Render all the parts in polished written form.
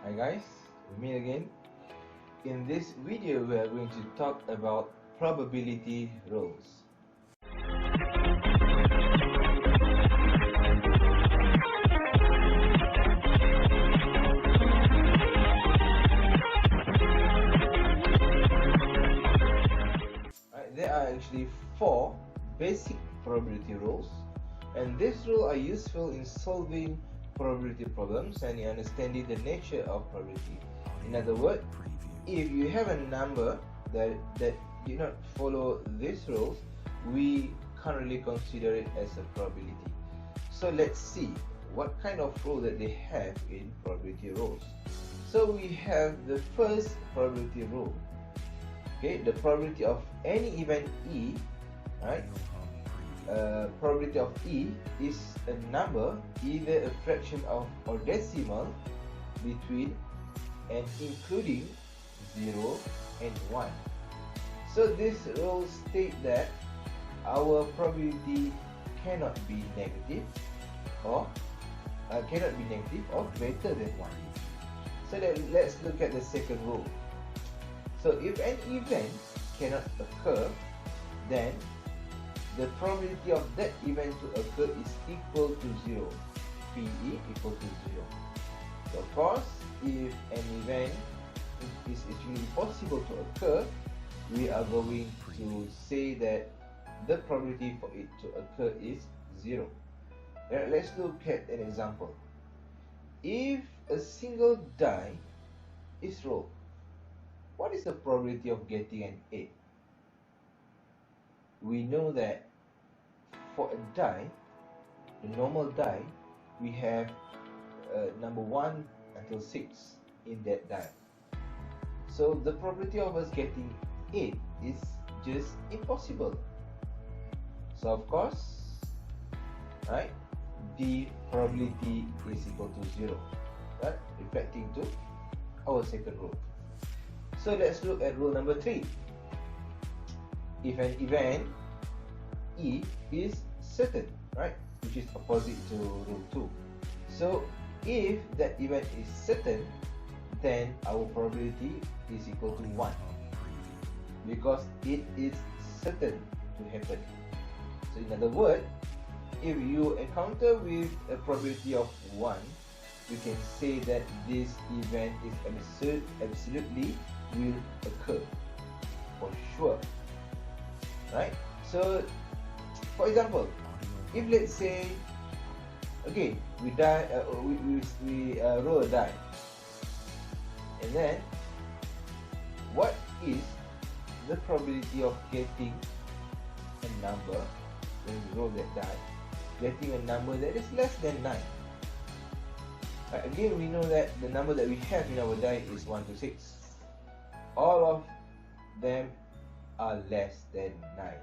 Hi guys, me again. In this video we are going to talk about probability rules. There are actually 4 basic probability rules, and these rules are useful in solving probability problems and in understanding the nature of probability. In other words, if you have a number that did not follow these rules, we can't really consider it as a probability. So let's see what kind of rule that they have in probability rules. So we have the first probability rule. Okay, the probability of any event E, right? Probability of E is a number, either a fraction of or decimal, between and including 0 and 1. So this rule states that our probability cannot be negative or greater than 1. So let's look at the second rule. So if an event cannot occur, then the probability of that event to occur is equal to 0. PE equal to 0. So of course, if an event is actually impossible to occur, we are going to say that the probability for it to occur is 0. Now let's look at an example. If a single die is rolled, what is the probability of getting an 8? We know that for a die, the normal die, we have number 1 until 6 in that die. So the probability of us getting 8 is just impossible. So of course, right, the probability is equal to 0, right, reflecting to our second rule. So let's look at rule number 3. If an event E is certain, right, which is opposite to rule 2. So if that event is certain, then our probability is equal to 1, because it is certain to happen. So in other words, if you encounter with a probability of 1, we can say that this event is absolutely will occur for sure, right? So for example, if let's say, okay, we roll a die, and then what is the probability of getting a number when we roll that die, getting a number that is less than 9? Right, again, we know that the number that we have in our die is 1 to 6. All of them are less than 9.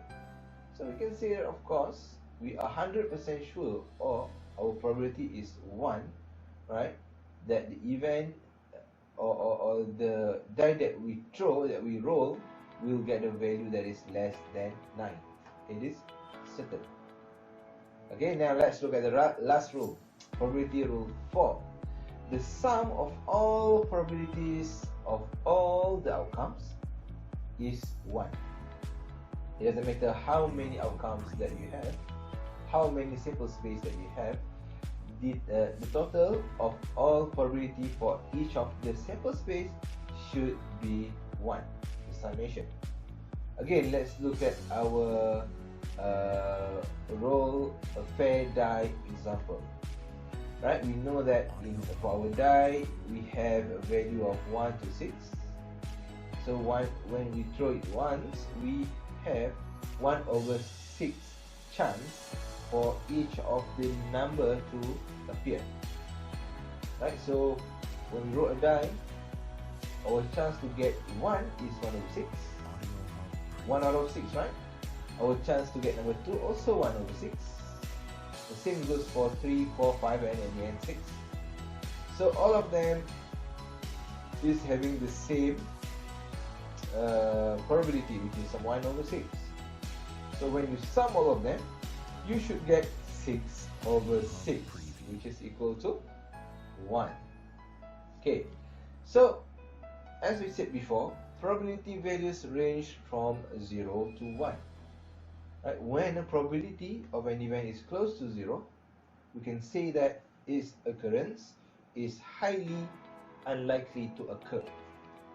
So we can say that, of course, we are 100% sure, or our probability is 1, right, that the event or the die that we roll will get a value that is less than 9. It is certain. Okay, now let's look at the last rule, probability rule 4. The sum of all probabilities of all the outcomes is 1. It doesn't matter how many outcomes that you have, how many sample space that you have, the total of all probability for each of the sample space should be 1, the summation. Again, let's look at our roll a fair die example. Right, we know that for our die, we have a value of 1 to 6. So when we throw it once, we have 1 over 6 chance for each of the number to appear. Right, so when we roll a die, our chance to get 1 is 1 over 6. 1 out of 6, right? Our chance to get number 2 also 1 over 6. The same goes for 3, 4, 5, and in the end 6. So all of them is having the same probability, which is 1 over 6. So when you sum all of them, you should get 6 over 6, which is equal to 1. Okay, So, as we said before, probability values range from 0 to 1. Right? When a probability of an event is close to 0, we can say that its occurrence is highly unlikely to occur,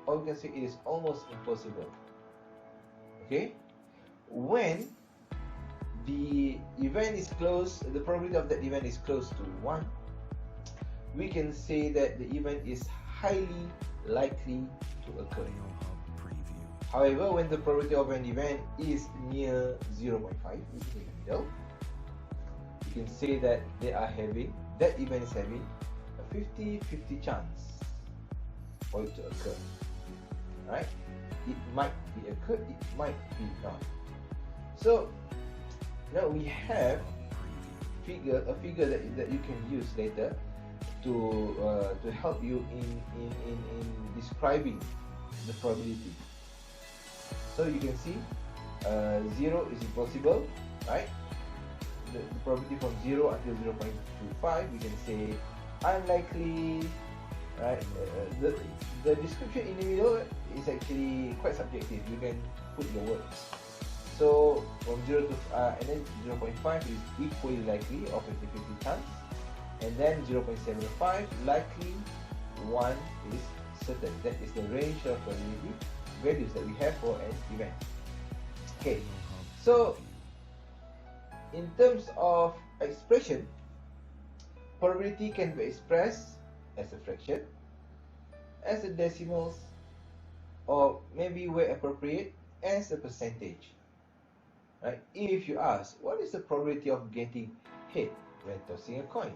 or we can say it is almost impossible. Okay? When the event is close, the probability of that event is close to 1, we can say that the event is highly likely to occur. However, when the probability of an event is near 0.5, which is in the middle, you can say that that event is having a 50-50 chance for it to occur. Right? It might be occurred, it might be not. So now we have a figure that you can use later to help you in describing the probability. So you can see 0 is impossible, right? The probability from 0 until 0.25, we can say unlikely, right? The description in the middle is actually quite subjective. You can put your words. So from 0 to and then 0.5 is equally likely of a 50-50 chance, and then 0.75 likely, 1 is certain. That is the range of probability values that we have for an event. Okay, so in terms of expression, probability can be expressed as a fraction, as a decimals, or maybe where appropriate, as a percentage. Right? If you ask, what is the probability of getting hit when tossing a coin?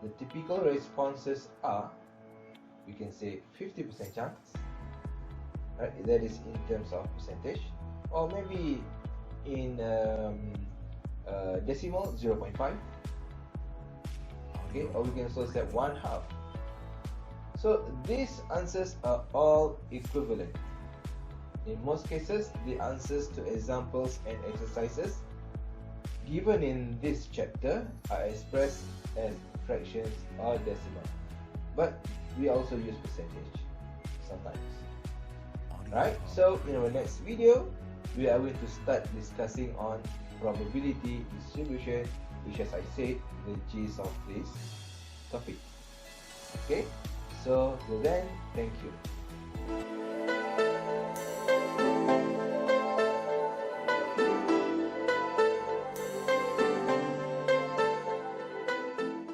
The typical responses are, we can say 50% chance, right? That is in terms of percentage, or maybe in decimal 0.5. Okay, or we can also say 1/2. So these answers are all equivalent. In most cases, the answers to examples and exercises given in this chapter are expressed as fractions or decimal, but we also use percentage sometimes. Right? So in our next video, we are going to start discussing on probability distribution, which, as I said, the gist of this topic. Okay? So till then, thank you.